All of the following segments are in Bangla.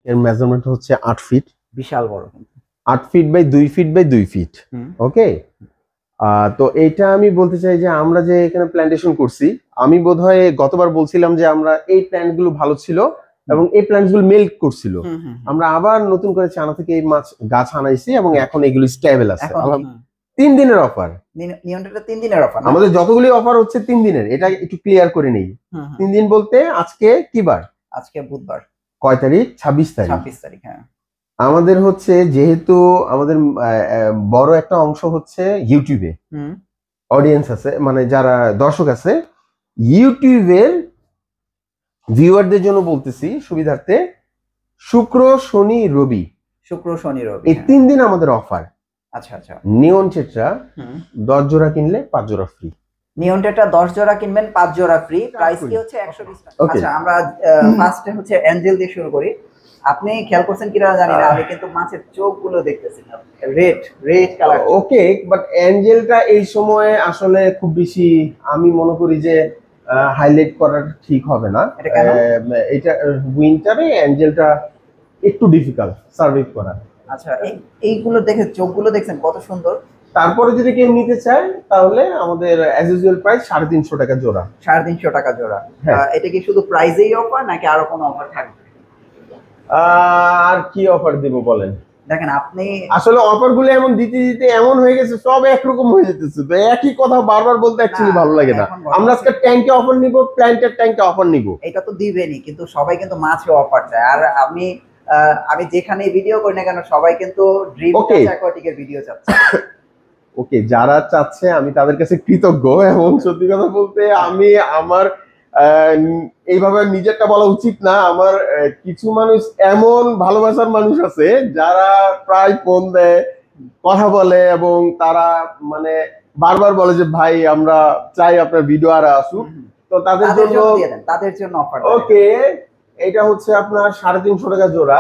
এর মেজারমেন্ট হচ্ছে 8 ফিট, বিশাল বড়, 8 feet by 2 feet by 2 feet. Okay, তো এইটা আমি বলতে চাই যে আমরা যে এখানে প্ল্যান্টেশন করছি, আমি বোধহয় গতবার বলছিলাম যে আমরা এই প্ল্যান্ট গুলো ভালো ছিল এবং এই প্ল্যান্ট গুলো মেল্ট করছিল, আমরা আবার নতুন করে চায়না থেকে এই মাছ গাছ আনাইছি এবং এখন এগুলো স্টেবল আছে। 3 দিনের অফার, নিয়নটা 3 দিনের অফার, আমাদের যতগুলি অফার হচ্ছে 3 দিনের। এটা একটু ক্লিয়ার করে নেই। 3 দিন বলতে আজকে কি বার? আজকে বুধবার। কয় তারিখ? 26 তারিখ। 26 তারিখ, হ্যাঁ। আমাদের হচ্ছে যেহেতু আমাদের বড় একটা অংশ হচ্ছে ইউটিউবে অডিয়েন্স আছে, মানে যারা দর্শক আছে, ইউটিউবের ভিউয়ারদের জন্য বলতেছি সুবিধার্থে, শুক্র শনি রবি এই 3 দিন আমাদের অফার। আচ্ছা আচ্ছা। নিয়ন টেট্রা 10 জোড়া কিনলে 5 জোড়া ফ্রি। নিয়ন টেট্রা 10 জোড়া কিনবেন 5 জোড়া ফ্রি। প্রাইস কি হচ্ছে 120 টাকা। আচ্ছা, আমরা ফার্স্টে হচ্ছে অ্যাঞ্জেল দিয়ে শুরু করি। আপনি খেয়াল করছেন কিনা জানি না, আমি কিন্তু মাছের চোখগুলো দেখতেছি, রেড কালার। ওকে, বাট অ্যাঞ্জেলটা এই সময়ে আসলে খুব বেশি আমি মনে করি যে হাইলাইট করার ঠিক হবে না। এটা উইন্টারে অ্যাঞ্জেলটা একটু ডিফিকাল্ট সার্ভাইভ করা। আচ্ছা, এইগুলো দেখে চোখগুলো দেখছেন কত সুন্দর। তারপরে যদি কেউ নিতে চায় তাহলে আমাদের অ্যাজ ইউজুয়াল প্রাইস 350 টাকা জোড়া। 350 টাকা জোড়া। এটা কি শুধু প্রাইজেই অফার নাকি আরো কোনো অফার থাকবে? আর কি অফার দিব বলেন? দেখেন, আপনি আসলে অফার গুলো এমন দিতে দিতে এমন হয়ে গেছে, সব একরকম হয়ে যেতেছে, তো একই কথা বারবার বলতে অ্যাকচুয়ালি ভালো লাগে না। আমরা আজকে ট্যাঙ্কে অফার নিব, প্ল্যান্টের ট্যাঙ্কে অফার নিব, এটা তো দিবেনই, কিন্তু সবাই কিন্তু মাছে অফার চায়। আর আমি যেখানে ভিডিও করি না কেন সবাই কিন্তু ড্রিম অ্যাকোয়াটিকের ভিডিও চাচ্ছে। ওকে, যারা চাচ্ছে আমি তাদের কাছে কৃতজ্ঞ, এবং সত্যি কথা বলতে আমি আমার এইভাবে নিজেরটা বলা উচিত না, আমার কিছু মানুষ এমন ভালোবাসার মানুষ আছে যারা প্রায় ফোন দেয়, কথা বলে, এবং তারা মানে বারবার বলে যে ভাই আমরা চাই আপনার ভিডিও আর আসুক। তো তাদের জন্য অফার। ওকে, এটা হচ্ছে আপনার 350 টাকা জোড়া।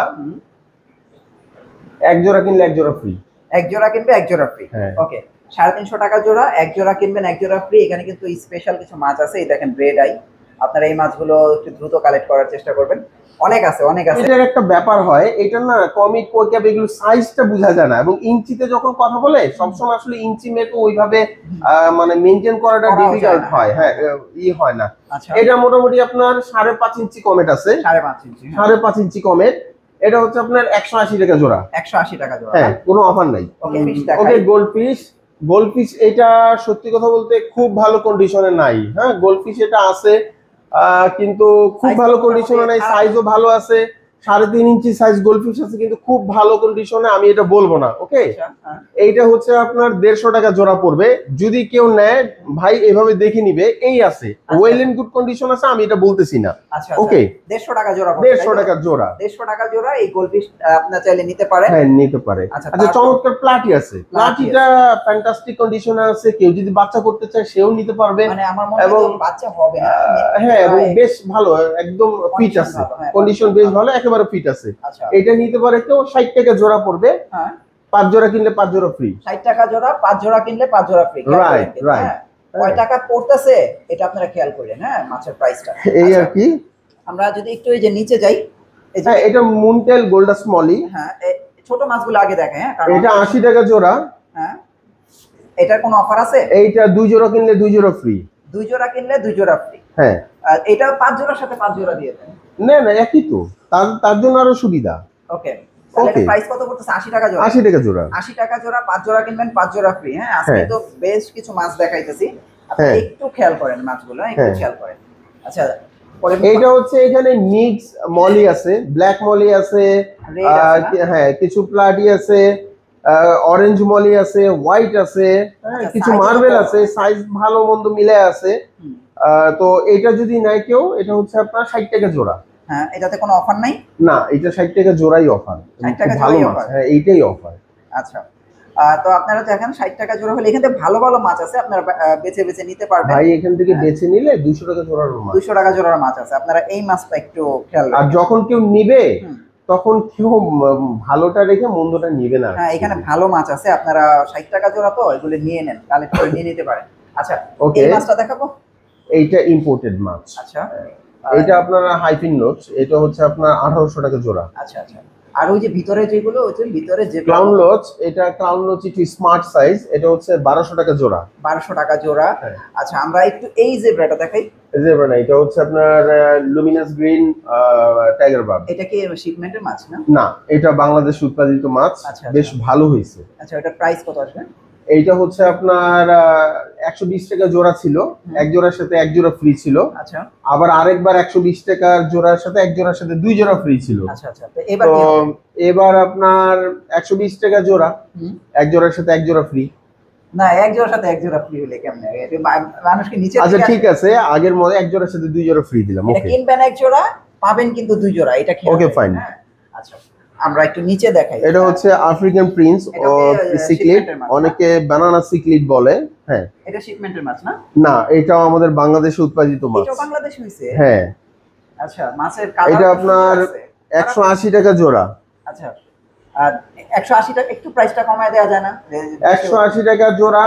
1 জোড়া কিনলে 1 জোড়া ফ্রি। 1 জোড়া কিনবে 1 জোড়া ফ্রি। ওকে, 350 টাকা জোড়া, 1 জোড়া কিনবেন 1 জোড়া ফ্রি। এখানে কিন্তু স্পেশাল কিছু মাছ আছে, এই দেখেন রেড আই। আপনারা এই মাছগুলো একটু দ্রুত কালেক্ট করার চেষ্টা করবেন, অনেক আছে। এটার একটা ব্যাপার হয়, এটা না কমিক কোয়াব এগুলো সাইজটা বোঝা যায় না, এবং ইঞ্চিতে যখন কথা বলে সবসময় আসলে ইঞ্চি মেপে ওইভাবে মানে মেইনটেইন করাটা ডিফিকাল্ট হয়। হ্যাঁ, হয় না। এটা মোটামুটি আপনার 5.5 ইঞ্চি কমেট আছে, 5.5 ইঞ্চি কমেট। এটা হচ্ছে আপনার 180 টাকা জোড়া। 180 টাকা জোড়া, হ্যাঁ, কোনো অফার নাই। ওকে, গোল্ডফিশ এটা সত্যি কথা বলতে খুব ভালো কন্ডিশনে নাই। হ্যাঁ, গোল্ডফিশ এটা আছে, কিন্তু খুব ভালো কন্ডিশনে নাই, সাইজও ভালো আছে। 3.5 ইঞ্চি সাইজ গোল্ডফিশ আছে, কিন্তু খুব ভালো কন্ডিশনে আমি এটা বলবো না। ওকে, এইটা হচ্ছে আপনার 150 টাকা জোড়া পড়বে। যদি কেউ নেয় ভাই এভাবে দেখে নিবে, এই আছে ওয়েল এন্ড গুড কন্ডিশন আছে, আমি এটা বলতেছি না। ওকে, 150 টাকা জোড়া, 150 টাকা জোড়া, 150 টাকা জোড়া। এই গোল্ডফিশ আপনি চাইলে নিতে পারেন। হ্যাঁ, নিতে পারে। আচ্ছা, চমৎকার প্লাটি আছে, প্লাটিটা ফ্যান্টাস্টিক কন্ডিশনে আছে, কেউ যদি বাচ্চা করতে চায় সেও নিতে পারবে। মানে আমার মনে হয় বাচ্চা হবে না। হ্যাঁ, এবং বেশ ভালো, একদম ফিট আছে, কন্ডিশন বেশ ভালো, একেবারে ফিট আছে। এটা নিতে পারে কেউ। 60 টাকা জোড়া পড়বে। 5 জোড়া কিনলে 5 জোড়া ফ্রি। 60 টাকা জোড়া, 5 জোড়া কিনলে 5 জোড়া ফ্রি। রাইট। কয় টাকা পড়তেছে এটা আপনারা খেয়াল করেন। হ্যাঁ, মাছের প্রাইসটা এই আর কি। আমরা যদি একটু এই যে নিচে যাই, হ্যাঁ, এটা মুনটেল গোল্ডাস মলি। হ্যাঁ, ছোট মাছগুলো আগে দেখেন। হ্যাঁ, কারণ এটা 80 টাকা জোড়া। হ্যাঁ, এটার কোনো অফার আছে? এইটা 2 জোড়া কিনলে 2 জোড়া ফ্রি। 2 জোড়া কিনলে 2 জোড়া ফ্রি। হ্যাঁ, এটা 5 জোড়ার সাথে 5 জোড়া দিয়ে দেন। না একই তো, তার জন্য আরো সুবিধা। ওকে, তাহলে প্রাইস কত পড়তেছে? 80 টাকা জোড়া। 80 টাকা জোড়া, 80 টাকা জোড়া, 5 জোড়া কিনবেন 5 জোড়া ফ্রি। হ্যাঁ, আজকে তো বেশ কিছু মাছ দেখাইতেছি, আপনি একটু খেয়াল করেন মাছগুলো, একটু খেয়াল করেন। আচ্ছা, এইটা হচ্ছে এখানে মিক্স মলি আছে, ব্ল্যাক মলি আছে, হ্যাঁ কিছু প্লাটি আছে, অরেঞ্জ মলি আছে, হোয়াইট আছে, কিছু মার্বেল আছে, সাইজ ভালো মন্দ মিলে আছে। তো এটা যদি নাই কেউ, এটা হচ্ছে আপনার 60 টাকা জোড়া। হ্যাঁ, এটাতে কোনো অফার নাই? না, এটা 60 টাকা জোড়াই অফার। 60 টাকা ভালো মাছ, হ্যাঁ এইটাই অফার। আচ্ছা, তো আপনারা দেখেন 60 টাকা জোড়া হলে এখানে ভালো ভালো মাছ আছে, আপনারা বেছে বেছে নিতে পারবেন। ভাই এখান থেকে বেছে নিলে 200 টাকা জোড়ার মাছ, 200 টাকা জোড়ার মাছ আছে, আপনারা এই মাছটা একটু খেয়াল রাখবেন। আর যখন কেউ নিবে তখন কেউ ভালোটা রেখে মন্দটা নিবে না। হ্যাঁ, এখানে ভালো মাছ আছে, আপনারা 60 টাকা জোড়া তো এগুলো নিয়ে নেন, কালেক্ট করে নিয়ে নিতে পারেন। আচ্ছা, এই মাছটা দেখাবো। এইটা ইম্পোর্টেড মাছ। আচ্ছা, এটা আপনার হাইফিন নোটস, এটা হচ্ছে আপনার 1800 টাকা জোড়া। আচ্ছা আচ্ছা। আর ওই যে ভিতরে যেগুলো ওই যে ভিতরে যে ক্রাউন লোচ, এটা ক্রাউন লোচ একটু স্মার্ট সাইজ, এটা হচ্ছে 1200 টাকা জোড়া। 1200 টাকা জোড়া। আচ্ছা আমরা একটু এই জেব্রাটা দেখাই। জেব্রা না, এটা হচ্ছে আপনার লুমিনাস গ্রিন টাইগার বার্ব। এটা কি শিপমেন্টের মাছ না? না, এটা বাংলাদেশ উৎপাদিত মাছ। বেশ ভালো হয়েছে। আচ্ছা এটা প্রাইস কত আসবে? এইটা হচ্ছে আপনার 120 টাকা জোড়া ছিল, এক জোড়ার সাথে এক জোড়া ফ্রি ছিল। আচ্ছা আবার আরেকবার 120 টাকার জোড়ার সাথে এক জোড়ার সাথে দুই জোড়া ফ্রি ছিল। আচ্ছা আচ্ছা। তো এবার আপনার 120 টাকা জোড়া, এক জোড়ার সাথে এক জোড়া ফ্রি। না, এক জোড়ার সাথে এক জোড়া ফ্রি হলে কেমনে? মানুষকে নিচে আচ্ছা ঠিক আছে, আগের মতো এক জোড়ার সাথে দুই জোড়া ফ্রি দিলাম। ওকে, কিনবেন এক জোড়া পাবেন কিন্তু দুই জোড়া, এটা কি? Okay fine. আচ্ছা আমরা একটু নিচে দেখাই। এটা হচ্ছে আফ্রিকান প্রিন্স ও সিক্লিড, অনেকে বানানা সিক্লিড বলে। হ্যাঁ, এটা শিপমেন্টের মাছ না? না, এটাও আমাদের বাংলাদেশে উৎপাদিত মাছ। এটা বাংলাদেশ হইছে? হ্যাঁ। আচ্ছা, মাছের কালার এটা আপনার 180 টাকা জোড়া। আচ্ছা, আর 180 টাকা একটু প্রাইসটা কমায় দেওয়া যায় না? 180 টাকা জোড়া,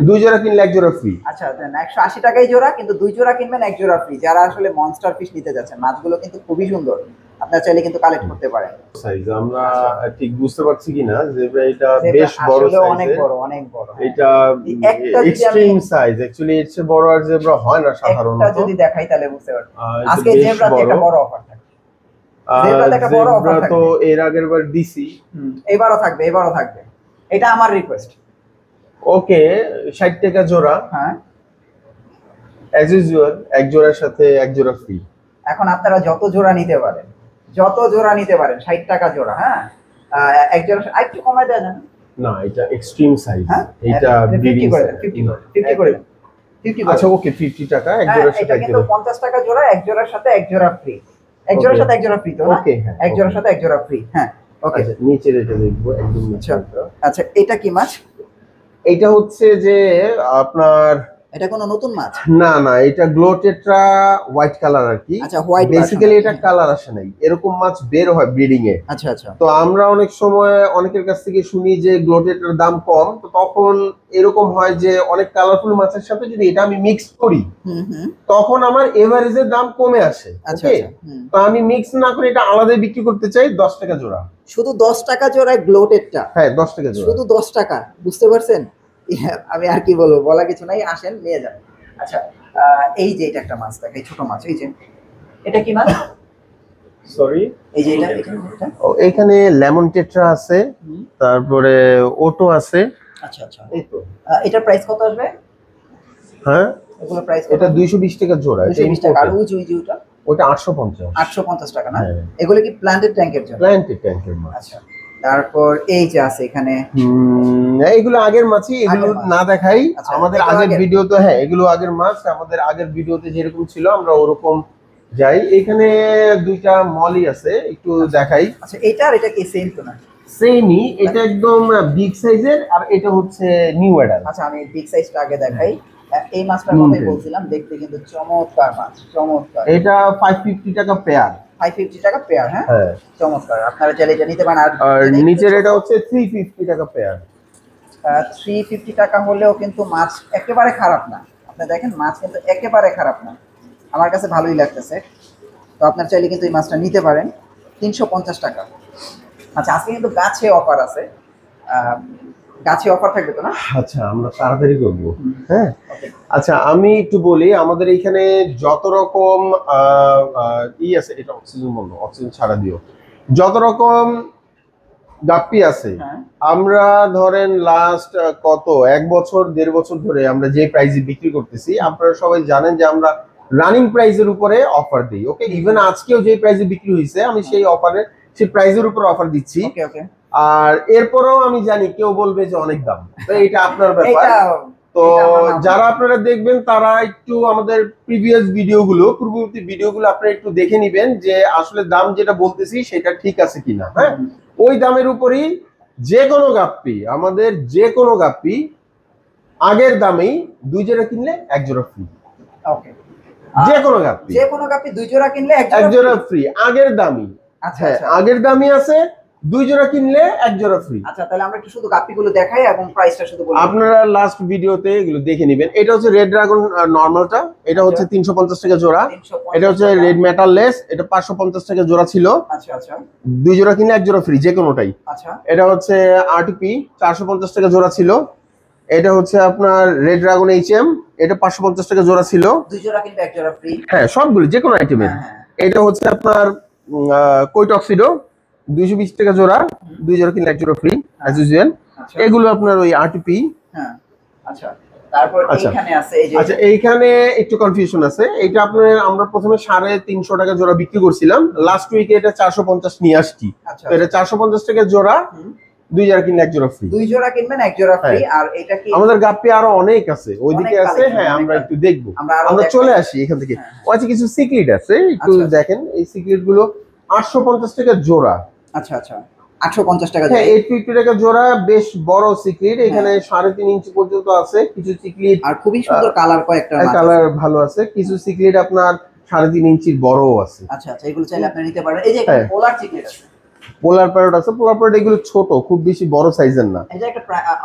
দুই জোড়া কিনলে এক জোড়া ফ্রি। আচ্ছা, দেন 180 টাকাই জোড়া, কিন্তু দুই জোড়া কিনবেন এক জোড়া ফ্রি। যারা আসলে মনস্টার ফিশ নিতে যাচ্ছেন, মাছগুলো কিন্তু খুবই সুন্দর, আপনারা চাইলে কিন্তু কালেক্ট করতে পারেন। সাইজ আমরা ঠিক বুঝতে পারছি কিনা যে এটা বেশ বড় সাইজ, অনেক বড় অনেক বড়। এটা এক্সট্রিম সাইজ, অ্যাকচুয়ালি এর চেয়ে বড় আর জেব্রা হয় না সাধারণত। এটা যদি দেখাই তাহলে বুঝতে পারবেন। আজকে জেব্রাতে একটা বড় অফার থাকবে। জেব্রাতে একটা বড় অফার থাকবে। তো এর আগের বার দিছি, এবারও থাকবে, এবারও থাকবে। এটা আমার রিকোয়েস্ট। ওকে, 60 টাকা জোড়া। হ্যাঁ, অ্যাজ ইউজুয়াল এক জোড়ার সাথে এক জোড়া ফ্রি। এখন আপনারা যত জোড়া নিতে পারেন, 60 টাকা জোড়া। হ্যাঁ, এক জোড়া একটু কমায় দেন না, এটা এক্সট্রিম সাইজ। এটা 50 করে দেন, 50 করে দেন। আচ্ছা ওকে, 50 টাকা এক জোড়ার সাথে এটা কিন্তু 50 টাকা জোড়া, এক জোড়ার সাথে এক জোড়া ফ্রি। এক জোড়ার সাথে এক জোড়া ফ্রি তো? ওকে, এক জোড়ার সাথে এক জোড়া ফ্রি। হ্যাঁ, ওকে। নিচের এটা দেখবো একদম নিচে। আচ্ছা এটা কি মাছ? এটা হচ্ছে যে আপনার, এটা কোনো নতুন মাছ? না না, এটা গ্লোটেট্রা হোয়াইট কালার আর কি। আচ্ছা, হোয়াইট। বেসিক্যালি এটা কালার আসে নাই, এরকম মাছ বের হয় ব্রিডিং এ। আচ্ছা আচ্ছা। তো আমরা অনেক সময় অনেকের কাছ থেকে শুনি যে গ্লোটেট্রার দাম কম, তো তখন এরকম হয় যে অনেক কালারফুল মাছের সাথে যদি এটা আমি মিক্স করি, তখন আমার এভারেজের দাম কমে আসে। ওকে, তো আমি মিক্স না করে এটা আলাদা বিক্রি করতে চাই 10 টাকা জোড়া। শুধু 10 টাকা জোড়া গ্লোটেটটা? হ্যাঁ, 10 টাকা জোড়া, শুধু 10 টাকা। বুঝতে পারছেন? আমি আর কি বলবো, বলা কিছু নাই, আসেন নিয়ে যান। আচ্ছা, এই যে এটা একটা মাছ দেখে, ছোট মাছ। এই যে এটা কি মাছ? সরি, এই যে এটা এখানে লেমন টেট্রা আছে, তারপরে ওটো আছে। আচ্ছা আচ্ছা, এই তো। এটার প্রাইস কত আসবে? হ্যাঁ, এগুলো প্রাইস এটা 220 টাকা জোড়া। 220 টাকা। আর ওই যে ওটা 850। 850 টাকা না? এগুলো কি প্ল্যান্টেড ট্যাঙ্কের জন্য? প্ল্যান্টেড ট্যাঙ্কের মাছ। আচ্ছা, তারপর এই যে আছে এখানে, এগুলো আগের মাছই, এগুলো না দেখাই। আমাদের আগের ভিডিওতে, হ্যাঁ এগুলো আগের মাছ, আমাদের আগের ভিডিওতে যেরকম ছিল আমরা ওরকম যাই। এখানে দুইটা মলি আছে, একটু দেখাই। আচ্ছা, এটা আর এটা কি সেম তো না? সেমই, এটা একদম বিগ সাইজের, আর এটা হচ্ছে নিউ অ্যাডাল্ট। আচ্ছা, আমি বিগ সাইজটা আগে দেখাই। এই মাছটার কথাই বলছিলাম, দেখতে কিন্তু চমৎকার মাছ, চমৎকার। এটা 550 টাকা পেয়ার। 550 টাকা পেয়ার। হ্যাঁ, চমৎকার। আপনারা চাইলে এটা নিতে পারেন। আর নিচের এটা হচ্ছে 350 টাকা পেয়ার। 350 টাকা হলেও কিন্তু মাছ একেবারে খারাপ না। আপনি দেখেন, মাছ কিন্তু একেবারে খারাপ না, আমার কাছে ভালোই লাগতেছে। তো আপনারা চাইলে কিন্তু এই মাছটা নিতে পারেন। 350 টাকা। আচ্ছা, আজকে কিন্তু গাছে অফার আছে, গাছে অফার থাকবে তো না? আচ্ছা, আমরা তাড়াতাড়ি করবো। হ্যাঁ, আচ্ছা আমি একটু বলি, আমাদের এখানে যত রকম আছে, এটা অক্সিজেন বন্ধ, অক্সিজেন ছাড়া দিও, যত রকম গাপ্পি আছে, আমরা ধরেন লাস্ট কত 1 বছর 1.5 বছর ধরে আমরা যে প্রাইসে বিক্রি করতেছি, আপনারা সবাই জানেন যে আমরা রানিং প্রাইসের উপরে অফার দিই। ওকে, ইভেন আজকেও যে প্রাইসে বিক্রি হয়েছে, আমি সেই প্রাইসের উপর অফার দিচ্ছি। আর এরপরেও আমি জানি কেউ বলবে যে অনেক দাম, তো এটা আপনার ব্যাপার। তো যারা আপনারা দেখবেন তারা একটু আমাদের প্রিভিয়াস ভিডিওগুলো, পূর্ববর্তী ভিডিওগুলো আপনারা একটু দেখে নেবেন যে আসলে দাম যেটা বলতেছি সেটা ঠিক আছে কিনা। হ্যাঁ, ওই দামের উপরই যে কোনো গাপ্পি, আমাদের যে কোনো গাপ্পি আগের দামেই 2 জোড়া কিনলে 1 জোড়া ফ্রি। ওকে, যে কোনো গাপ্পি 2 জোড়া কিনলে 1 জোড়া ফ্রি, আগের দামই। আচ্ছা, আগের দামই আছে, 2 জোড়া কিনলে 1 জোড়া ফ্রি। আচ্ছা তাহলে আমরা একটু শুধু কাপিগুলো দেখাই এবং প্রাইসটা শুধু বলি। আপনারা লাস্ট ভিডিওতে এগুলো দেখে নেবেন। এটা হচ্ছে রেড ড্রাগন নরমালটা, এটা হচ্ছে 350 টাকা জোড়া। এটা হচ্ছে রেড মেটাল লেস, এটা 550 টাকা জোড়া ছিল। আচ্ছা আচ্ছা 2 জোড়া কিনলে 1 জোড়া ফ্রি, যে কোনোটাই। আচ্ছা এটা হচ্ছে আরটিপি 450 টাকা জোড়া ছিল। এটা হচ্ছে আপনার রেড ড্রাগন এইচএম, এটা 550 টাকা জোড়া ছিল। 2 জোড়া কিনলে 1 জোড়া ফ্রি। হ্যাঁ সবগুলো যে কোনো আইটেমের। এটা হচ্ছে আপনার কই টক্সিডো 220 টাকা জোড়া, 2 জোড়া কিনলে 1 জোড়া ফ্রি অ্যাজ ইউজুয়াল। এগুলো আপনার ওই আরটিপি। হ্যাঁ আচ্ছা তারপর এইখানে আছে এই যে। আচ্ছা এইখানে একটু কনফিউশন আছে। এটা আমরা প্রথমে 350 টাকা জোড়া বিক্রি করছিলাম, লাস্ট উইকে এটা 450 নিয়ে আসছি। তো এটা 450 টাকা জোড়া, 2 জোড়া কিনলে 1 জোড়া ফ্রি। 2 জোড়া কিনবেন 1 জোড়া ফ্রি। আর এটা কি আমাদের গাপ্পি আরো অনেক আছে, ওইদিকে আছে। হ্যাঁ আমরা একটু দেখবো, আমরা চলে আসি এখান থেকে। আচ্ছা কিছু সিক্রেট আছে, একটু দেখেন। এই সিক্রেট গুলো 850 টাকা জোড়া। আচ্ছা আচ্ছা 850 টাকা জোড়া। 850 টাকা জোড়া, বেশ বড় সিক্রেট। এখানে 3.5 ইঞ্চি পর্যন্ত আছে কিছু সিক্রেট, আর খুবই সুন্দর কালার, কয়েকটা কালার ভালো আছে। কিছু সিক্রেট আপনার 3.5 ইঞ্চির বড়ও আছে। আচ্ছা আচ্ছা এগুলো চাইলে আপনি নিতে পারেন। এই যে এখানে পোলার সিক্রেট আছে, পোলার প্যারট আছে। পোলার প্যারট এগুলো ছোট, খুব বেশি বড় সাইজের না। এই যে একটা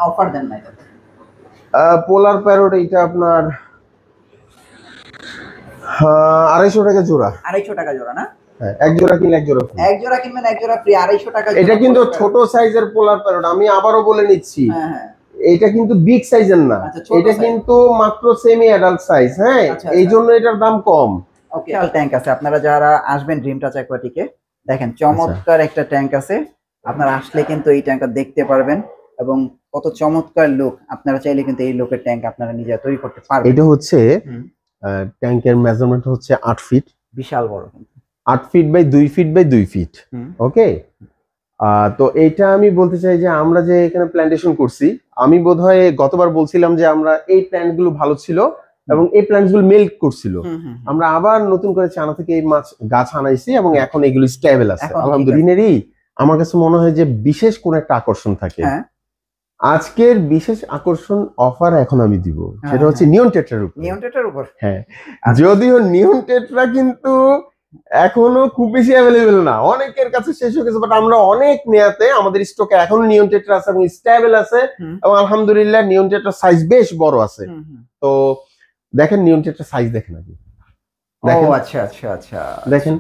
অফার দেন না এটা। পোলার প্যারট এটা আপনার 250 টাকা জোড়া। 250 টাকা জোড়া না? হ্যাঁ 1 জোড়া কিনলে 1 জোড়া ফ্রি। 1 জোড়া কিনবেন 1 জোড়া ফ্রি, 250 টাকা। এটা কিন্তু ছোট সাইজের পোলার প্যারট, আমি আবারও বলে নিচ্ছি। হ্যাঁ হ্যাঁ এটা কিন্তু বিগ সাইজের না, এটা কিন্তু মাত্র সেমি অ্যাডাল্ট সাইজ। হ্যাঁ এই জন্য এটার দাম কম। ওকে ট্যাঙ্ক আছে, আপনারা যারা আসবেন ড্রিম টাচ অ্যাকোয়াটিকে, দেখেন চমৎকার একটা ট্যাঙ্ক আছে। আপনারা আসলে কিন্তু এই ট্যাঙ্কটা দেখতে পারবেন এবং কত চমৎকার লুক। আপনারা চাইলে কিন্তু এই লুকের ট্যাঙ্ক আপনারা নিজে তৈরি করতে পারবেন। এটা হচ্ছে ট্যাঙ্কের মেজারমেন্ট হচ্ছে 8 ফিট, বিশাল বড়। 8 feet by 2 feet by 2 feet. Okay তো এইটা আমি বলতে চাই যে আমরা যে এখানে প্ল্যান্টেশন করছি, আমি বোধহয় গতবার বলছিলাম যে আমরা এই প্ল্যান্ট গুলো ভালো ছিল এবং এই প্ল্যান্টস গুলো মেল্ট করছিল। আমরা আবার নতুন করে চায়না থেকে এই গাছ আনাইছি এবং এখন এগুলো স্টেবল আছে আলহামদুলিল্লাহ। আমার কাছে মনে হয় যে বিশেষ কোন একটা আকর্ষণ থাকে। আজকের বিশেষ আকর্ষণ অফার এখন আমি দিব, সেটা হচ্ছে নিয়ন টেট্রার উপর। নিয়ন টেট্রার উপর? হ্যাঁ, যদিও নিয়ন টেট্রা কিন্তু এখনো খুব বেশি অ্যাভেলেবেল না, অনেকের কাছে শেষ হয়ে গেছে, বাট আমরা অনেক নেয়াতে আমাদের স্টকে এখনো নিয়ন টেট্রা আছে এবং স্টেবল আছে এবং আলহামদুলিল্লাহ নিয়ন টেট্রার সাইজ বেশ বড় আছে। তো দেখেন নিয়ন টেট্রার সাইজ দেখেন আগে। ও আচ্ছা আচ্ছা আচ্ছা দেখেন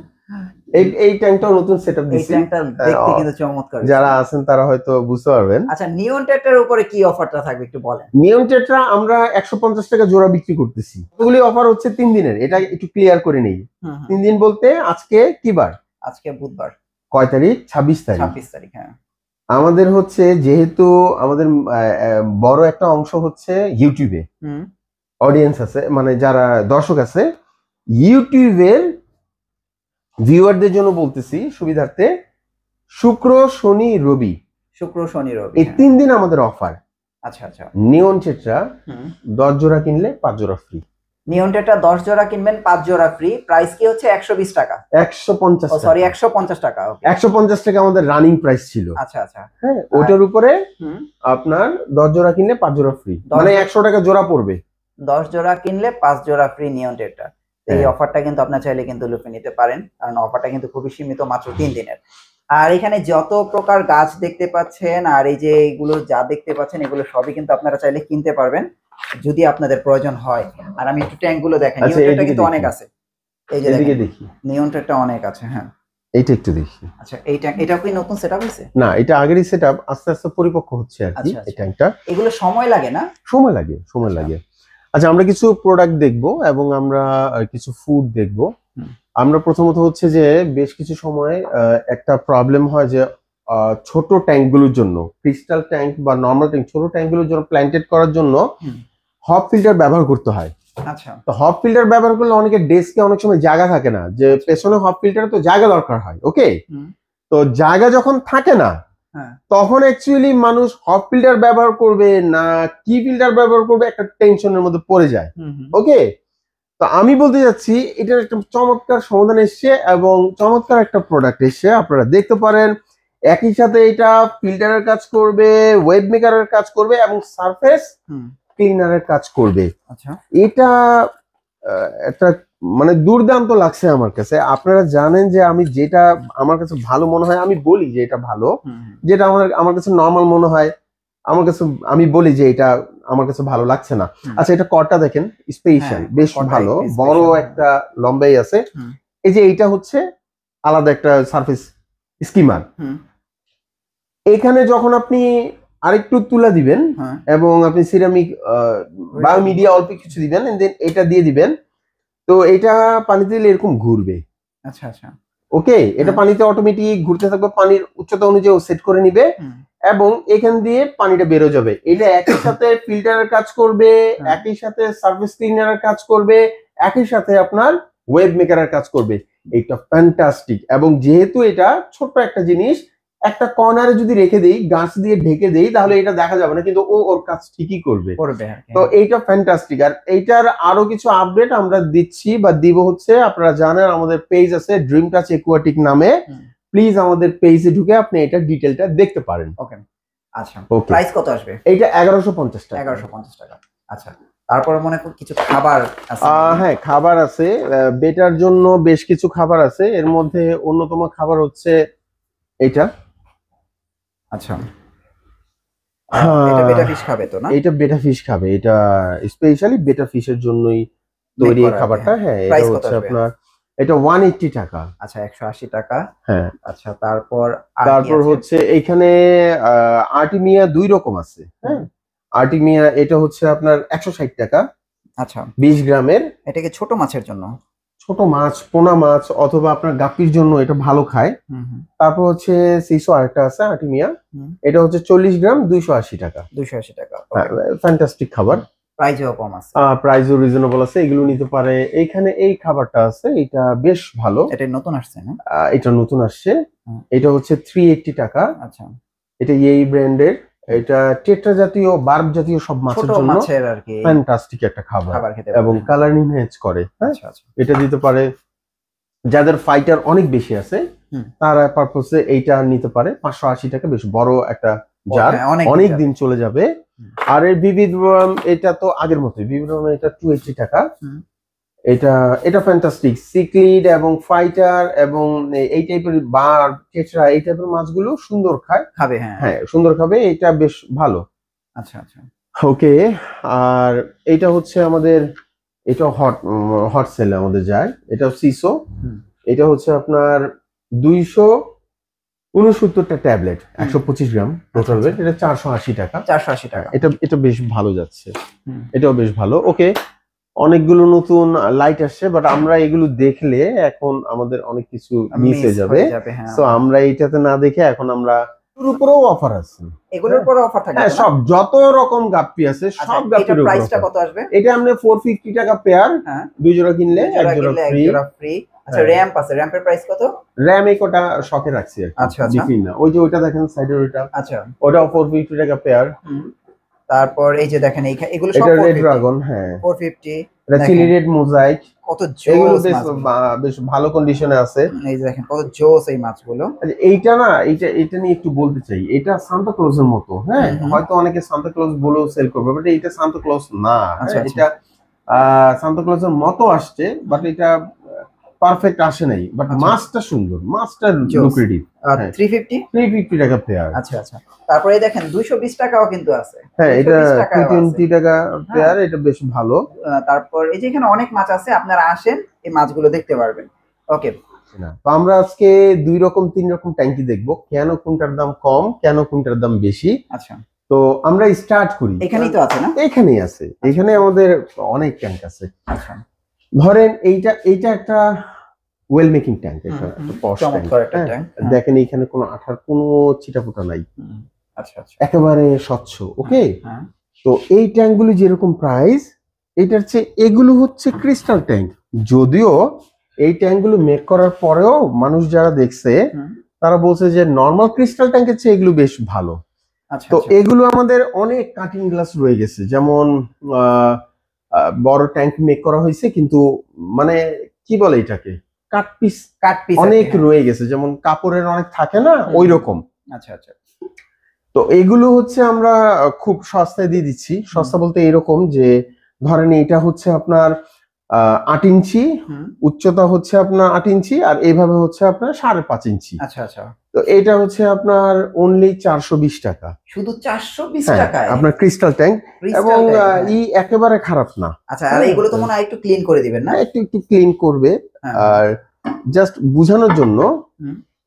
এই ট্যাঙ্কটাও নতুন সেটআপ দিছি। এই ট্যাঙ্কটা দেখতে কিন্তু চমৎকার, যারা আছেন তারা হয়তো বুঝতে পারবেন। আচ্ছা নিয়ন টেট্রার উপরে কি অফারটা থাকবে একটু বলেন। নিয়ন টেট্রা আমরা 150 টাকা জোড়া বিক্রি করতেছি। ওগুলি অফার হচ্ছে 3 দিনের, এটা একটু ক্লিয়ার করে নেই। 3 দিন বলতে আজকে কি বার? আজকে বুধবার। কয় তারিখ? 26 তারিখ। 26 তারিখ। হ্যাঁ আমাদের হচ্ছে যেহেতু আমাদের বড় একটা অংশ হচ্ছে ইউটিউবে অডিয়েন্স আছে, মানে যারা দর্শক আছে, ইউটিউবের ভিউয়ারদের জন্য বলতেছি সুবিধার্থে, শুক্র শনি রবি এই 3 দিন আমাদের অফার। আচ্ছা আচ্ছা নিয়ন টেট্রা 10 জোড়া কিনলে 5 জোড়া ফ্রি। নিয়ন টেট্রা 10 জোড়া কিনবেন 5 জোড়া ফ্রি। প্রাইস কি হচ্ছে 120 টাকা? 150 সরি 150 টাকা। 150 টাকা আমাদের রানিং প্রাইস ছিল। আচ্ছা আচ্ছা হ্যাঁ ওটার উপরে আপনার 10 জোড়া কিনলে 5 জোড়া ফ্রি, মানে 100 টাকা জোড়া পড়বে। 10 জোড়া কিনলে 5 জোড়া ফ্রি নিয়ন টেট্রা। এই অফারটা কিন্তু আপনারা চাইলে কিন্তু লুফে নিতে পারেন, কারণ অফারটা কিন্তু খুবই সীমিত, মাত্র 3 দিনের। আর এখানে যত প্রকার গাছ দেখতে পাচ্ছেন আর এই যে এগুলো যা দেখতে পাচ্ছেন, এগুলো সবই কিন্তু আপনারা চাইলে কিনতে পারবেন যদি আপনাদের প্রয়োজন হয়। আর আমি একটু ট্যাঙ্ক গুলো দেখেন, নিয়ন টেট্রা কিন্তু অনেক আছে। এই যে দেখি নিয়ন টেট্রা অনেক আছে। হ্যাঁ এইটা একটু দেখি। আচ্ছা এই ট্যাঙ্ক, এটা কি নতুন সেটআপ হইছে? না, এটা আগেরই সেটআপ, আস্তে আস্তে পরিপক্ক হচ্ছে আর কি। এই ট্যাঙ্কটা এগুলো সময় লাগে না? সময় লাগে। আচ্ছা আমরা কিছু প্রোডাক্ট দেখব এবং আমরা কিছু ফুড দেখব। আমরা প্রথমত হচ্ছে যে বেশ কিছু সময় একটা প্রবলেম হয় যে ছোট ট্যাঙ্কগুলোর জন্য, ক্রিস্টাল ট্যাঙ্ক বা নরমাল ট্যাঙ্ক, ছোট ট্যাঙ্কগুলোর জন্য প্ল্যান্টেড করার জন্য হপ ফিল্টার ব্যবহার করতে হয়। আচ্ছা, তো হপ ফিল্টার ব্যবহার করলে অনেকের ডেস্কে অনেক সময় জায়গা থাকে না, যে পেছনে হপ ফিল্টারে তো জায়গা দরকার হয়। ওকে, তো জায়গা যখন থাকে না তখন অ্যাকচুয়ালি মানুষ হপ ফিল্টার ব্যবহার করবে না কি ফিল্টার ব্যবহার করবে, একটা টেনশনের মধ্যে পড়ে যায়। ওকে, তো আমি বলতে যাচ্ছি এটার একটা চমৎকার সমাধান এসছে এবং চমৎকার একটা প্রোডাক্ট এসছে, আপনারা দেখতে পারেন। একই সাথে এটা ফিল্টারের কাজ করবে, ওয়েব মেকারের কাজ করবে এবং সারফেস ক্লিনারের কাজ করবে। আচ্ছা, এটা একটা মানে দুর্দান্ত লাগছে আমার কাছে। আপনারা জানেন যে আমি যেটা আমার কাছে ভালো মনে হয় আমি বলি যে এটা ভালো, যেটা আমার কাছে নর্মাল মনে হয় আমার কাছে আমি বলি যে এটা আমার কাছে ভালো লাগছে না। আচ্ছা, এটা কটটা দেখেন স্পেশাল, বেশ ভালো, বড় একটা লম্বাই আছে। এই যে এইটা হচ্ছে আলাদা একটা সারফেস স্কিমার। এখানে যখন আপনি আরেকটু তুলা দিবেন এবং আপনি সিরামিক বায়োমিডিয়া অল্প কিছু দিবেন, দেন এটা দিয়ে দিবেন, তো এটা পানিতে দিলে এরকম ঘুরবে। আচ্ছা আচ্ছা, ওকে, এটা পানিতে অটোমেটিক ঘুরতে থাকবে, পানির উচ্চতা অনুযায়ী সেট করে নিবে এবং এখান দিয়ে পানিটা বেরো যাবে। এটা একই সাথে ফিল্টারের কাজ করবে, একই সাথে সার্ফেস ক্লিনারের কাজ করবে, একই সাথে আপনার ওয়েব মেকারের কাজ করবে। এটা ফ্যান্টাস্টিক। এবং যেহেতু এটা ছোট্ট একটা জিনিস, একটা কর্নারে যদি রেখে দেই, গাছ দিয়ে ঢেকে দেই, তাহলে এটা দেখা যাবে না, কিন্তু ওর কাজ ঠিকই করবে। তো এইটা ফ্যান্টাস্টিক। আর এইটার আরো কিছু আপডেট আমরা দিচ্ছি বা দিব হচ্ছে, আপনারা জানেন আমাদের পেজ আছে ড্রিম টাচ একুয়াটিক নামে, প্লিজ আমাদের পেজে ঢুকে আপনি এটা ডিটেলটা দেখতে পারেন। ওকে, আচ্ছা, প্রাইস কত আসবে? এইটা 1150 টাকা। 1150 টাকা। আচ্ছা, তারপরে মনে করি কিছু খাবার আছে। হ্যাঁ, খাবার আছে, বেটার জন্য বেশ কিছু খাবার আছে। এর মধ্যে অন্যতম খাবার হচ্ছে এটা। আচ্ছা, এটা বেটা ফিশ খাবে তো না? এটা বেটা ফিশ খাবে, এটা স্পেশালি বেটা ফিশের জন্যই তৈরি এই খাবারটা। হ্যাঁ, এটা হচ্ছে আপনার এটা 180 টাকা। আচ্ছা, 180 টাকা। হ্যাঁ, আচ্ছা, তারপর হচ্ছে এইখানে আর্টিমিয়া 2 রকম আছে। হ্যাঁ, আর্টিমিয়া এটা হচ্ছে আপনার 160 টাকা। আচ্ছা, 20 গ্রামের। এটা কি ছোট মাছের জন্য? ছোট মাছ, পোনা মাছ অথবা আপনার গাপ্পির জন্য এটা ভালো খায়। তারপর হচ্ছে সিসো আরেকটা আছে আর্টিমিয়া, এটা হচ্ছে 40 গ্রাম 280 টাকা। 280 টাকা, ফ্যান্টাস্টিক খাবার। প্রাইসও কম আছে, প্রাইসও রিজনেবল আছে, এগুলো নিতে পারে। এইখানে এই খাবারটা আছে, এটা বেশ ভালো। এটা নতুন আসছে না? এটা নতুন আসছে, এটা হচ্ছে 380 টাকা। আচ্ছা, এটা এই ব্র্যান্ডের, এটা টেট্রা জাতীয় বার্ব জাতীয় সব মাছের জন্য ফ্যান্টাস্টিক একটা খাবার এবং কালার এনহ্যান্স করে। আচ্ছা আচ্ছা, এটা দিতে পারে যাদের ফাইটার অনেক বেশি আছে, তারা পারপোসে এইটা নিতে পারে। 580 টাকা, বেশ বড় একটা জার, অনেক দিন চলে যাবে। আর এর বিবিধ এটা তো আগের মতোই, বিবিধ এটা 280 টাকা। এটা ফ্যান্টাস্টিক। সিক্লিড এবং ফাইটার এবং এই টাইপের বার টেট্রা এই টাইপের মাছগুলো সুন্দর খাবে। হ্যাঁ, সুন্দর খাবে, এটা বেশ ভালো। আচ্ছা আচ্ছা, ওকে। আর এটা হচ্ছে আমাদের, এটা হট সেলে আমাদের যায়, এটা সিসো। এটা হচ্ছে আপনার 269টা ট্যাবলেট, 125 গ্রাম টোটাল ওয়েট। এটা 480 টাকা। 480 টাকা। এটা বেশ ভালো যাচ্ছে, এটাও বেশ ভালো। ওকে, অনেকগুলো নতুন লাইট আসছে, বাট আমরা এগুলো দেখলে এখন আমাদের অনেক কিছু মিস হয়ে যাবে। সো আমরা এইটাতে না দেখে এখন আমরা উপরেও অফার আছে, এগুলোর উপরে অফার থাকে। হ্যাঁ, সব যত রকম গাপ্পি আছে সব গাপ্পির উপরে। প্রাইসটা কত আসবে? এটা আমরা 450 টাকা পেয়ার, 2 জোড়া কিনলে 1 জোড়া ফ্রি। আচ্ছা, র‍্যাম্প আছে, র‍্যাম্পের প্রাইস কত? র‍্যাম এই কোটা শখে রাখছি আর কি। আচ্ছা আচ্ছা, দেখি না, ওই যে ওইটা দেখেন সাইডে ওইটা। আচ্ছা, ওটাও 450 টাকা পেয়ার। তারপর এই যে দেখেন এগুলো সব এটা রেড ড্রাগন। হ্যাঁ, 450। এটা চিলি রেড মোজাইক, কত জোস, এগুলো বেশ ভালো কন্ডিশনে আছে। এই যে দেখেন কত জোস এই মাছগুলো। এইটা না, এটা নিয়ে একটু বলতে চাই, এটা সান্তা ক্লজের মতো। হ্যাঁ, হয়তো অনেকে সান্তা ক্লজ বলেও সেল করবে, বাট এটা সান্তা ক্লজ না। এটা সান্তা ক্লজের মতো আসছে, বাট এটা পারফেক্ট আসে নাই। বাট মাছটা সুন্দর, মাছটা লুক্রেটিভ। 350 টাকা পেয়ার। আচ্ছা আচ্ছা, তারপরে দেখেন 220 টাকাও কিন্তু আছে। হ্যাঁ, এটা 220 টাকা পেয়ার, এটা বেশ ভালো। তারপর এই যে এখানে অনেক মাছ আছে, আপনারা আসেন এই মাছগুলো দেখতে পারবেন। ওকে, তো আমরা আজকে 2 রকম 3 রকম ট্যাঙ্কি দেখবো, কেন কোনটার দাম কম, কেন কোনটার দাম বেশি। আচ্ছা, তো আমরা স্টার্ট করি। এখানেই তো আছে না? এখানেই আছে, এখানে আমাদের অনেক ট্যাঙ্ক আছে। আচ্ছা, ধরেন এইটা একটা ওয়েল মেকিং ট্যাঙ্ক, এটা একটা পশ ট্যাঙ্ক। দেখেন এখানে কোনো আঠার কোনো ছিটাফোঁটা নাই। আচ্ছা আচ্ছা, একেবারে স্বচ্ছ। ওকে, তো এই ট্যাঙ্কগুলো যেরকম প্রাইস, এটার চেয়ে এগুলো হচ্ছে ক্রিস্টাল ট্যাঙ্ক। যদিও এই ট্যাঙ্কগুলো মেক করার পরেও মানুষ যারা দেখছে তারা বলছে যে নর্মাল ক্রিস্টাল ট্যাঙ্কের চেয়ে এগুলো বেশ ভালো। তো এগুলো আমাদের অনেক কাটিং গ্লাস রয়ে গেছে, যেমন বড় ট্যাঙ্ক মেক করা হয়েছে, কিন্তু মানে কি বলে এটাকে, কাট পিস অনেক রয়ে গেছে, যেমন কাপড়ের অনেক থাকে না, ওই রকম। আচ্ছা আচ্ছা, তো এগুলো হচ্ছে আমরা খুব সস্তায় দিয়ে দিচ্ছি। সস্তা বলতে এরকম যে ধরেন এটা হচ্ছে আপনার 8 ইঞ্চি, উচ্চতা হচ্ছে আপনার 8 ইঞ্চি, আর এইভাবে হচ্ছে আপনার 5.5 ইঞ্চি। আচ্ছা আচ্ছা। তো এটা হচ্ছে আপনার অনলি 420 টাকা। শুধু 420 টাকায় আপনার ক্রিস্টাল ট্যাঙ্ক, এবং একেবারে খারাপ না। আচ্ছা, আর এগুলো তো মনে হয় একটু ক্লিন করে দিবেন না? একটু ক্লিন করবে। আর জাস্ট বোঝানোর জন্য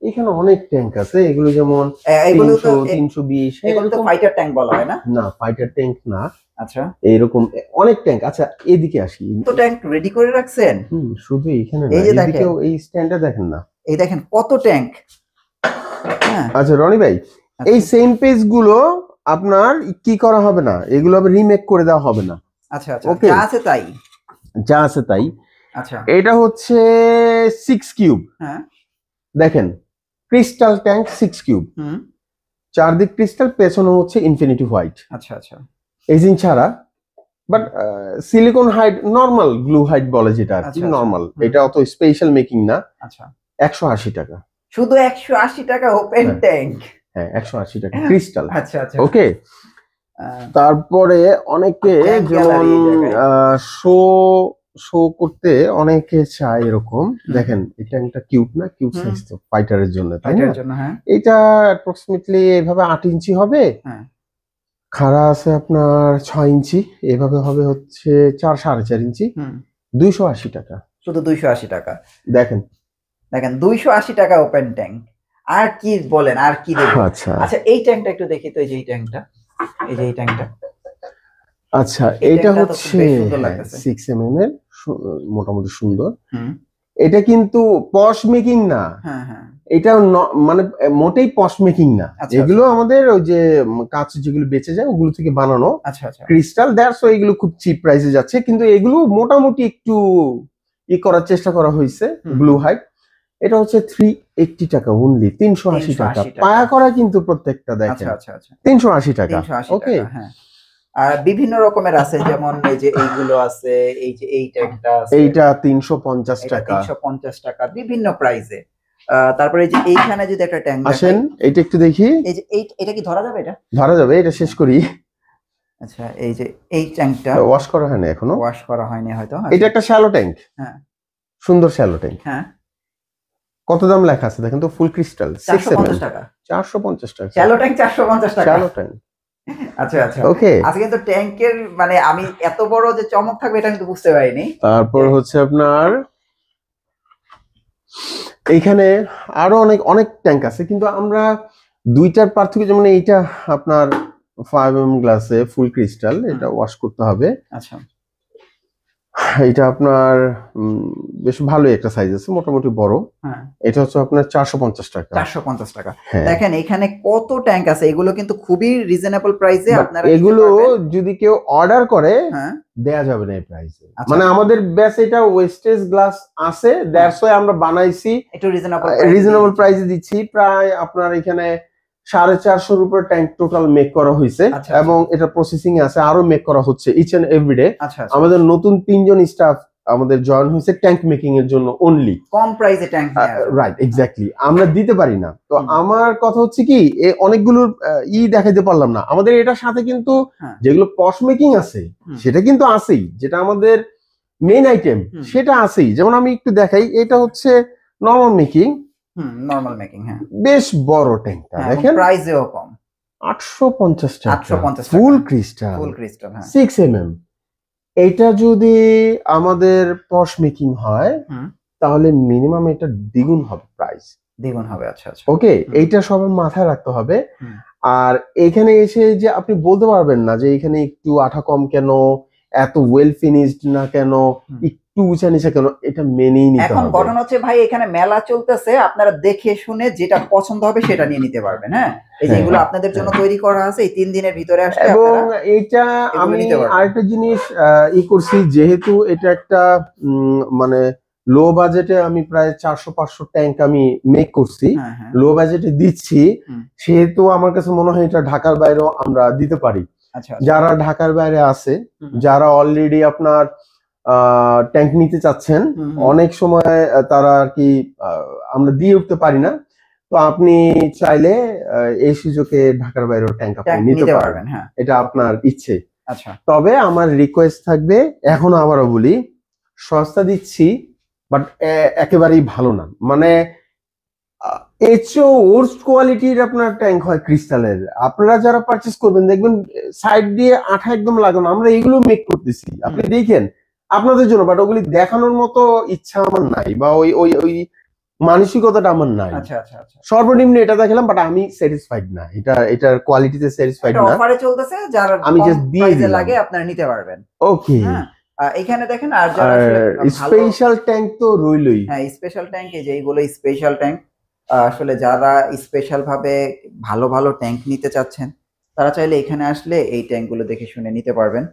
এখানে অনেক ট্যাঙ্ক আছে, এগুলো যেমন 300, 320। এগুলো তো ফাইটার ট্যাঙ্ক বলা হয় না? না, ফাইটার ট্যাঙ্ক না। আচ্ছা, এইরকম অনেক ট্যাঙ্ক। আচ্ছা, এদিকে আসি। তো ট্যাঙ্ক রেডি করে রাখছেন? শুধু এখানে না, এদিকেও এই স্ট্যান্ডে দেখেন না, এই দেখেন কত ট্যাঙ্ক। আচ্ছা রনি ভাই, এই সেম পেজ গুলো আপনার কি করা হবে না, এগুলো আবার রিমেক করে দেওয়া হবে না। আচ্ছা আচ্ছা, যা আছে তাই, যা আছে তাই। আচ্ছা, এটা হচ্ছে 6 কিউব। হ্যাঁ দেখেন, ক্রিস্টাল ট্যাঙ্ক 6 কিউব, চারদিক ক্রিস্টাল, পেছনে হচ্ছে ইনফিনিটি হোয়াইট। আচ্ছা আচ্ছা, এজিং ছাড়া, বাট সিলিকন হাইড, নরমাল গ্লু হাইড বলে যেটা আর কি, নরমাল। এটা অত স্পেশাল মেকিং না। আচ্ছা, 180 টাকা। শুধু 180 টাকা ওপেন ট্যাঙ্ক? হ্যাঁ, 180 টাকা ক্রিস্টাল। আচ্ছা আচ্ছা, ওকে। তারপরে অনেকে যেমন শো করতে অনেকে চায় এরকম। দেখেন, এটা একটা কিউব না, কিউব সাইজ তো ফাইটারের জন্য, তাই না? এটা অ্যাপ্রক্সিমেটলি এইভাবে 8 ইঞ্চি হবে। খাড়া আছে আপনার 6 ইঞ্চি, এভাবে হবে হচ্ছে 4-4.5 ইঞ্চি। 280 টাকা, শুধু 280 টাকা। দেখেন দেখেন, 280 টাকা ওপেন ট্যাঙ্ক। আর কি বলেন, আর কি দেব? আচ্ছা আচ্ছা, এই ট্যাঙ্কটা একটু দেখি তো, এই যে এই ট্যাঙ্কটা, এই যে এই ট্যাঙ্কটা। আচ্ছা, এটা হচ্ছে 6 mm এর, মোটামুটি সুন্দর। এটা কিন্তু পশ মেকিং না। হ্যাঁ হ্যাঁ, এটা মানে মোটেই পশ মেকিং না। এগুলো আমাদের ওই যে কাঁচ যেগুলো বেঁচে যায় ওগুলো থেকে বানানো। আচ্ছা আচ্ছা, ক্রিস্টাল, দ্যাটস ওয়াই এগুলো খুব চিপ প্রাইসে যাচ্ছে, কিন্তু এগুলো মোটামুটি একটু করার চেষ্টা করা হয়েছে। ব্লু হাইট, এটা হচ্ছে 380 টাকা অনলি, 380 টাকা পায়া করা কিন্তু প্রত্যেকটা। দেখেন, আচ্ছা আচ্ছা, 380 টাকা। ওকে। হ্যাঁ, আর বিভিন্ন রকমের আছে, যেমন এই যে এইগুলো আছে, এই যে এই ট্যাঙ্কটা আছে, এইটা 350 টাকা, 350 টাকা, বিভিন্ন প্রাইসে। তারপরে এই যে এইখানে যদি একটা ট্যাঙ্ক আসেন, এটা একটু দেখি। এই যে এটা কি ধরা যাবে? এটা ধরা যাবে, এটা শেষ করি। আচ্ছা, এই যে এই ট্যাঙ্কটা ওয়াশ করা হয়নি এখনো, ওয়াশ করা হয়নি হয়তো। এটা একটা শ্যালো ট্যাঙ্ক। হ্যাঁ, সুন্দর শ্যালো ট্যাঙ্ক। হ্যাঁ, কত দাম লেখা আছে দেখেন তো, ফুল ক্রিস্টাল 450 টাকা। 450 টাকা শ্যালো ট্যাঙ্ক 450 টাকা, শ্যালো ট্যাঙ্ক। আচ্ছা আচ্ছা, ওকে। আজকে কিন্তু ট্যাঙ্কের মানে আমি এত বড় যে চমক থাকবে এটা কিন্তু বুঝতে পারিনি। তারপর হচ্ছে আপনার এইখানে আরো অনেক অনেক ট্যাঙ্ক আছে, কিন্তু আমরা দুইটার পার্থক্য, যেমন এইটা আপনার 5 mm গ্লাসে ফুল ক্রিস্টাল, এটা ওয়াশ করতে হবে। আচ্ছা, এটা আপনার বেশ ভালোই একটা সাইজ আছে, মোটামুটি বড়। এটা হচ্ছে আপনার 450 টাকা। 450 টাকা। দেখেন এখানে কত ট্যাঙ্ক আছে, এগুলো কিন্তু খুবই রিজনেবল প্রাইসে আপনারা এগুলো যদি কেউ অর্ডার করে দেয়া যাবে না এই প্রাইসে। মানে আমাদের ব্যাস এটা ওয়েস্টেজ গ্লাস আছে, দ্যাটস ওয়াই আমরা বানাইছি একটু রিজনেবল প্রাইসে দিচ্ছি। প্রায় আপনার এখানে 450 উপর ট্যাঙ্ক টোটাল মেক করা হয়েছে, এবং এটা প্রসেসিং এ আছে, আরো মেক করা হচ্ছে ইচ এন্ড এভরিডে। আমাদের নতুন 3 জন স্টাফ আমাদের জয়েন হয়েছে ট্যাঙ্ক মেকিং এর জন্য অনলি, কম প্রাইসে ট্যাঙ্ক। রাইট, এক্স্যাক্টলি, আমরা দিতে পারি না। তো আমার কথা হচ্ছে কি, অনেকগুলো দেখাইতে পারলাম না। আমাদের এটার সাথে কিন্তু যেগুলো পশ মেকিং আছে সেটা কিন্তু আছেই, যেটা আমাদের মেইন আইটেম সেটা আছেই। যেমন আমি একটু দেখাই, এটা হচ্ছে নরমাল মেকিং, নরমাল মেকিং। হ্যাঁ, বেশ বড় ট্যাঙ্কটা দেখেন, প্রাইসেও কম, 850 টাকা 850 টাকা ফুল ক্রিস্টাল, 6 mm। এটা যদি আমাদের পশ মেকিং হয় তাহলে মিনিমাম এটা দ্বিগুণ হবে, প্রাইস দ্বিগুণ হবে। আচ্ছা আচ্ছা, ওকে, এইটা সবার মাথায় রাখতে হবে। আর এখানে এসে যে আপনি বলতে পারবেন না যে এখানে একটু আঠা কম কেন, এত ওয়েল ফিনিশড না কেন, একটু উঁচা নিচে কেন, এটা মেনেই নিতে হবে। এখন ঘটনা হচ্ছে ভাই, এখানে মেলা চলতেছে, আপনারা দেখে শুনে যেটা পছন্দ হবে সেটা নিয়ে নিতে পারবেন। হ্যাঁ, এই যেগুলো আপনাদের জন্য তৈরি করা আছে, এই 3 দিনের ভিতরে আসবে। এবং এইটা আমি আরেকটা জিনিস করছি, যেহেতু এটা একটা মানে লো বাজেটে, আমি প্রায় 400-500 ট্যাঙ্ক আমি মেক করছি, লো বাজেটে দিচ্ছি, সেহেতু আমার কাছে মনে হয় এটা ঢাকার বাইরেও আমরা দিতে পারি। যারা ঢাকার বাইরে আছে, যারা অলরেডি আপনার ট্যাঙ্ক নিতে চাচ্ছেন, অনেক সময় তারা আর কি আমরা দিয়ে উঠতে পারি না, তো আপনি চাইলে এই সুযোগে ঢাকার বাইরেও ট্যাঙ্ক আপনি নিতে পারবেন। এটা আপনার ইচ্ছে। তবে আমার রিকোয়েস্ট থাকবে, এখনো আবারও বলি, সস্তা দিচ্ছি বাট একেবারেই ভালো না, মানে এর চেয়েও ওর্স্ট কোয়ালিটির আপনার ট্যাঙ্ক হয় ক্রিস্টালের। আপনারা যারা পারচেস করবেন দেখবেন সাইড দিয়ে আঠা একদম লাগানো, আমরা এগুলো মেক করতেছি, আপনি দেখেন আপনাদের জন্য, বাট ওগুলি দেখানোর মতো ইচ্ছা আমার নাই, বা ওই ওই ওই মানসিকতাটা আমার নাই। আচ্ছা আচ্ছা আচ্ছা, সর্বনিম্ন এটা দেখালাম, বাট আমি স্যাটিসফাইড না, এটার কোয়ালিটিতে স্যাটিসফাইড এটা না। অফারে চলতেছে, যার আমি জাস্ট দিয়ে দিলাম, লাগে আপনারা নিতে পারবেন। ওকে। হ্যাঁ, এখানে দেখেন আর যারা আসলে স্পেশাল ট্যাঙ্ক তো রইলই। হ্যাঁ, স্পেশাল ট্যাঙ্ক, এই যে এইগুলো স্পেশাল ট্যাঙ্ক। আসলে যারা স্পেশাল ভাবে ভালো ভালো ট্যাঙ্ক নিতে চাচ্ছেন তারা চাইলে এখানে আসলে এই ট্যাঙ্কগুলো দেখে শুনে নিতে পারবেন।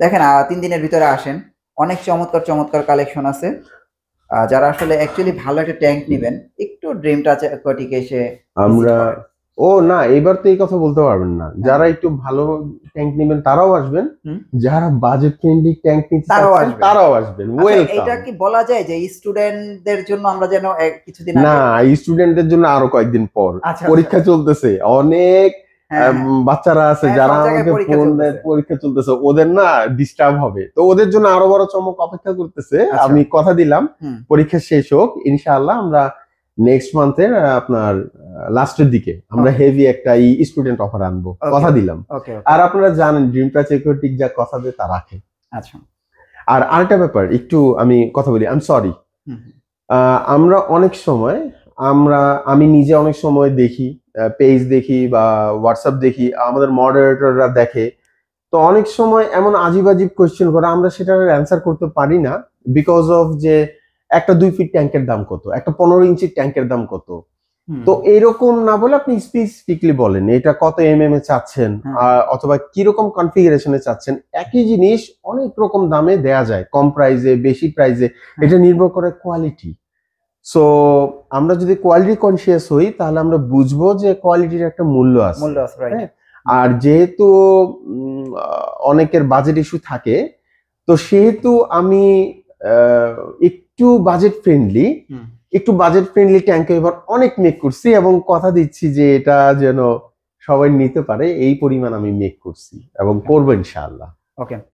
দেখেন 3 দিনের ভিতরে আসেন, অনেক চমৎকার চমৎকার কালেকশন আছে। যারা আসলে অ্যাকচুয়ালি ভালো একটা ট্যাঙ্ক নেবেন, একটু ড্রিম টাচ অ্যাকোয়াটিকে এসে আমরা ও না, এবার তো এই কথা বলতে পারবেন না, যারা একটু ভালো ট্যাঙ্ক নেবেন তারাও আসবেন, যারা বাজেট ফ্রেন্ডলি ট্যাঙ্ক নিতে চাচ্ছেন তারাও আসবেন। ওয়েলকাম। এটা কি বলা যায় যে স্টুডেন্টদের জন্য আমরা যেন কিছুদিন না, স্টুডেন্টদের জন্য আরো কয়েকদিন পর, পরীক্ষা চলতেছে, অনেক বাচ্চারা আছে যারা আমাকে ফোন দেয়, পরীক্ষা চলতেছে, ওদের না ডিস্টার্ব হবে, তো ওদের জন্য আরো বড় চমক অপেক্ষা করতেছে। আমি কথা দিলাম পরীক্ষা শেষ হোক ইনশাআল্লাহ, আমরা নেক্সট মান্থের আপনার লাস্টের দিকে আমরা হেভি একটা স্টুডেন্ট অফার আনবো, কথা দিলাম। আর আপনারা জানেন ড্রিম টাচ অ্যাকোয়াটিক যা কথা দেয় তা রাখে। আচ্ছা, আর আরেকটা ব্যাপার একটু আমি কথা বলি, আই এম সরি, আমরা অনেক সময় আমি নিজে অনেক সময় দেখি, পেজ দেখি বা হোয়াটসঅ্যাপ দেখি, আমাদের মডারেটররা দেখে, তো অনেক সময় এমন আজিব আজিব কোয়েশ্চেন করে, আমরা সেটার অ্যান্সার করতে পারি না বিকজ অফ যে একটা 2 ফিট ট্যাঙ্কের দাম কত, একটা 15 ইঞ্চির ট্যাঙ্কের দাম কত, তো এরকম না বলে আপনি স্পেসিফিকলি বলেন এটা কত এমএম এ চাচ্ছেন, অথবা কিরকম কনফিগারেশনে চাচ্ছেন। একই জিনিস অনেক রকম দামে দেয়া যায়, কম প্রাইসে, বেশি প্রাইসে, এটা নির্ভর করে কোয়ালিটি। সো আমরা যদি কোয়ালিটি কনসিয়াস হই তাহলে আমরা বুঝবো যে কোয়ালিটির একটা মূল্য আছে। আর যেহেতু অনেকের বাজেট ইস্যু থাকে, তো সেহেতু আমি একটু বাজেট ফ্রেন্ডলি ট্যাঙ্ক এবার অনেক মেক করছি, এবং কথা দিচ্ছি যে এটা যেন সবাই নিতে পারে এই পরিমাণ আমি মেক করছি এবং করবো ইনশাআল্লাহ। ওকে।